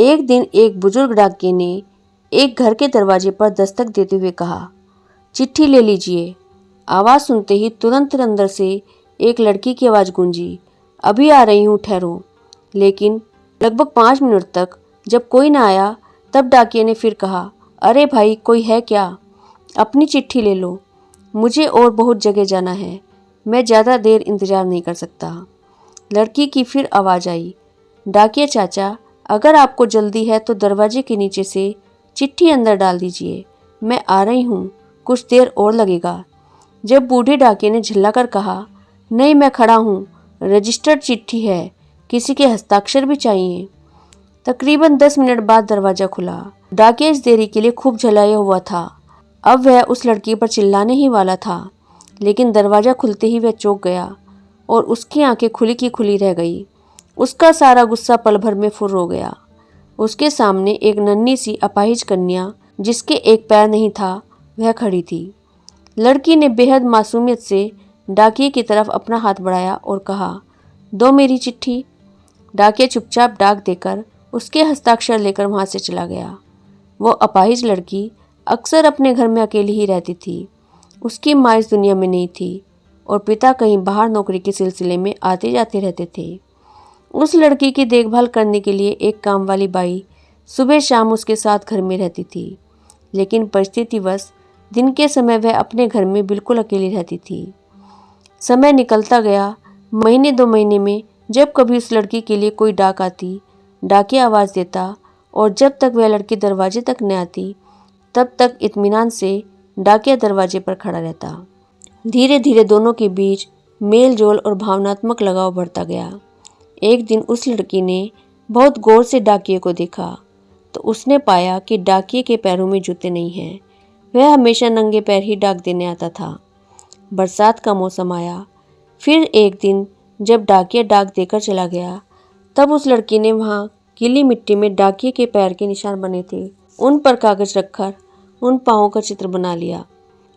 एक दिन एक बुजुर्ग डाकिये ने एक घर के दरवाजे पर दस्तक देते हुए कहा, चिट्ठी ले लीजिए। आवाज़ सुनते ही तुरंत अंदर से एक लड़की की आवाज़ गूंजी, अभी आ रही हूँ, ठहरो। लेकिन लगभग 5 मिनट तक जब कोई ना आया तब डाकिये ने फिर कहा, अरे भाई, कोई है क्या? अपनी चिट्ठी ले लो, मुझे और बहुत जगह जाना है, मैं ज़्यादा देर इंतज़ार नहीं कर सकता। लड़की की फिर आवाज़ आई, डाकिया चाचा, अगर आपको जल्दी है तो दरवाजे के नीचे से चिट्ठी अंदर डाल दीजिए, मैं आ रही हूँ, कुछ देर और लगेगा। जब बूढ़े डाकिये ने झल्लाकर कहा, नहीं, मैं खड़ा हूँ, रजिस्टर्ड चिट्ठी है, किसी के हस्ताक्षर भी चाहिए। तकरीबन 10 मिनट बाद दरवाज़ा खुला। डाकिया इस देरी के लिए खूब झल्लाया हुआ था। अब वह उस लड़की पर चिल्लाने ही वाला था, लेकिन दरवाज़ा खुलते ही वह चौंक गया और उसकी आंखें खुली की खुली रह गई। उसका सारा गुस्सा पल भर में फुर्र हो गया। उसके सामने एक नन्ही सी अपाहिज कन्या, जिसके एक पैर नहीं था, वह खड़ी थी। लड़की ने बेहद मासूमियत से डाकिये की तरफ अपना हाथ बढ़ाया और कहा, दो मेरी चिट्ठी। डाकिया चुपचाप डाक देकर उसके हस्ताक्षर लेकर वहाँ से चला गया। वो अपाहिज लड़की अक्सर अपने घर में अकेली ही रहती थी। उसकी माँ इस दुनिया में नहीं थी और पिता कहीं बाहर नौकरी के सिलसिले में आते जाते रहते थे। उस लड़की की देखभाल करने के लिए एक काम वाली बाई सुबह शाम उसके साथ घर में रहती थी, लेकिन परिस्थितिवश दिन के समय वह अपने घर में बिल्कुल अकेली रहती थी। समय निकलता गया। महीने 2 महीने में जब कभी उस लड़की के लिए कोई डाक आती, डाकिया आवाज़ देता और जब तक वह लड़की दरवाजे तक न आती तब तक इत्मीनान से डाकिया दरवाजे पर खड़ा रहता। धीरे धीरे दोनों के बीच मेल जोल और भावनात्मक लगाव बढ़ता गया। एक दिन उस लड़की ने बहुत गौर से डाकिये को देखा तो उसने पाया कि डाकिये के पैरों में जूते नहीं हैं। वह हमेशा नंगे पैर ही डाक देने आता था। बरसात का मौसम आया। फिर एक दिन जब डाकिया डाक देकर चला गया तब उस लड़की ने वहाँ गीली मिट्टी में डाकिये के पैर के निशान बने थे, उन पर कागज रखकर उन पाँवों का चित्र बना लिया।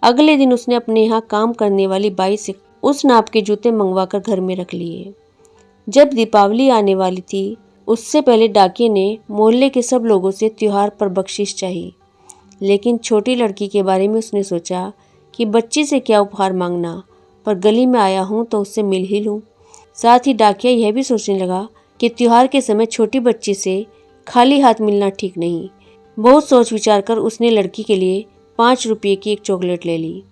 अगले दिन उसने अपने यहाँ काम करने वाली बाई से उस नाप के जूते मंगवाकर घर में रख लिए। जब दीपावली आने वाली थी उससे पहले डाकिये ने मोहल्ले के सब लोगों से त्योहार पर बख्शिश चाही, लेकिन छोटी लड़की के बारे में उसने सोचा कि बच्ची से क्या उपहार मांगना, पर गली में आया हूँ तो उससे मिल ही लूँ। साथ ही डाकिया यह भी सोचने लगा कि त्योहार के समय छोटी बच्ची से खाली हाथ मिलना ठीक नहीं। बहुत सोच विचार कर उसने लड़की के लिए 5 रुपये की एक चॉकलेट ले ली।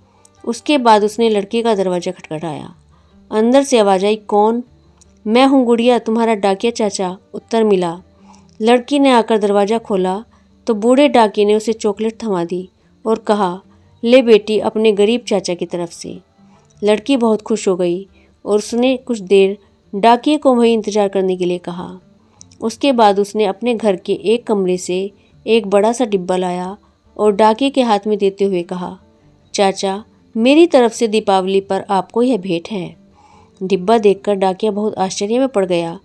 उसके बाद उसने लड़के का दरवाज़ा खटखटाया। अंदर से आवाज़ आई, कौन? मैं हूँ गुड़िया, तुम्हारा डाकिया चाचा, उत्तर मिला। लड़की ने आकर दरवाज़ा खोला तो बूढ़े डाकिये ने उसे चॉकलेट थमा दी और कहा, ले बेटी, अपने गरीब चाचा की तरफ से। लड़की बहुत खुश हो गई और उसने कुछ देर डाकिये को वहीं इंतज़ार करने के लिए कहा। उसके बाद उसने अपने घर के एक कमरे से एक बड़ा सा डिब्बा लाया और डाकिये के हाथ में देते हुए कहा, चाचा, मेरी तरफ से दीपावली पर आपको यह भेंट है। डिब्बा देखकर डाकिया बहुत आश्चर्य में पड़ गया।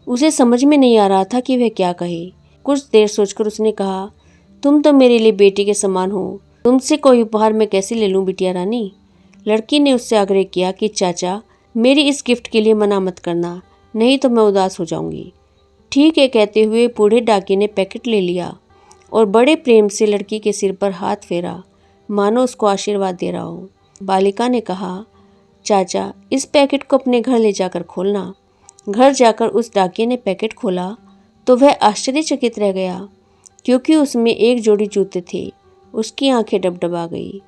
उसे समझ में नहीं आ रहा था कि वह क्या कहे। कुछ देर सोचकर उसने कहा, तुम तो मेरे लिए बेटी के समान हो, तुमसे कोई उपहार मैं कैसे ले लूँ बिटिया रानी। लड़की ने उससे आग्रह किया कि चाचा, मेरी इस गिफ्ट के लिए मना मत करना, नहीं तो मैं उदास हो जाऊंगी। ठीक है, कहते हुए बूढ़े डाकिये ने पैकेट ले लिया और बड़े प्रेम से लड़की के सिर पर हाथ फेरा, मानो उसको आशीर्वाद दे रहा हो। बालिका ने कहा, चाचा, इस पैकेट को अपने घर ले जाकर खोलना। घर जाकर उस डाकिये ने पैकेट खोला तो वह आश्चर्यचकित रह गया, क्योंकि उसमें एक जोड़ी जूते थे। उसकी आंखें डबडबा गई।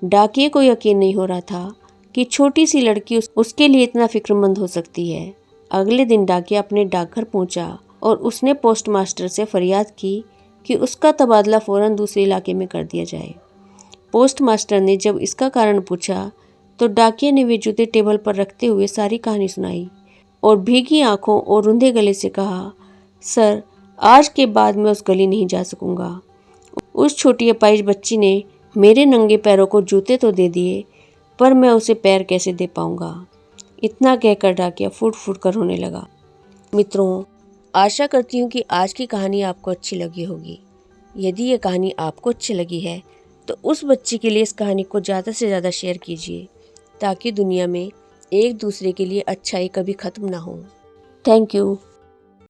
डाकिये को यकीन नहीं हो रहा था कि छोटी सी लड़की उसके लिए इतना फिक्रमंद हो सकती है। अगले दिन डाकिया अपने डाकघर पहुंचा और उसने पोस्ट मास्टर से फरियाद की कि उसका तबादला फौरन दूसरे इलाके में कर दिया जाए। पोस्ट मास्टर ने जब इसका कारण पूछा तो डाकिये ने वे जूते टेबल पर रखते हुए सारी कहानी सुनाई और भीगी आंखों और रुंधे गले से कहा, सर, आज के बाद मैं उस गली नहीं जा सकूंगा। उस छोटी अपाहिज बच्ची ने मेरे नंगे पैरों को जूते तो दे दिए, पर मैं उसे पैर कैसे दे पाऊंगा। इतना कहकर डाकिया फूट फूट कर रोने लगा। मित्रों, आशा करती हूँ कि आज की कहानी आपको अच्छी लगी होगी। यदि ये कहानी आपको अच्छी लगी है तो उस बच्ची के लिए इस कहानी को ज़्यादा से ज़्यादा शेयर कीजिए, ताकि दुनिया में एक दूसरे के लिए अच्छाई कभी ख़त्म ना हो। Thank you.